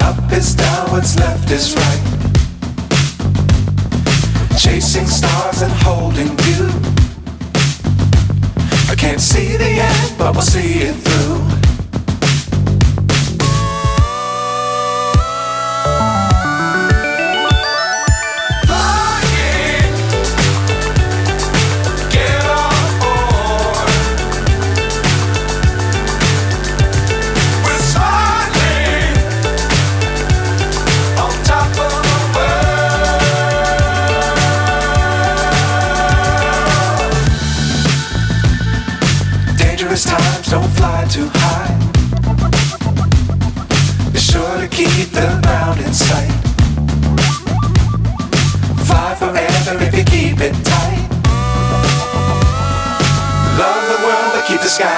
Up is down, what's left is right. Chasing stars and holding you. I can't see the end, but we'll see it through. Dangerous times, don't fly too high. Be sure to keep the ground in sight. Fly forever if you keep it tight. Love the world but keep the sky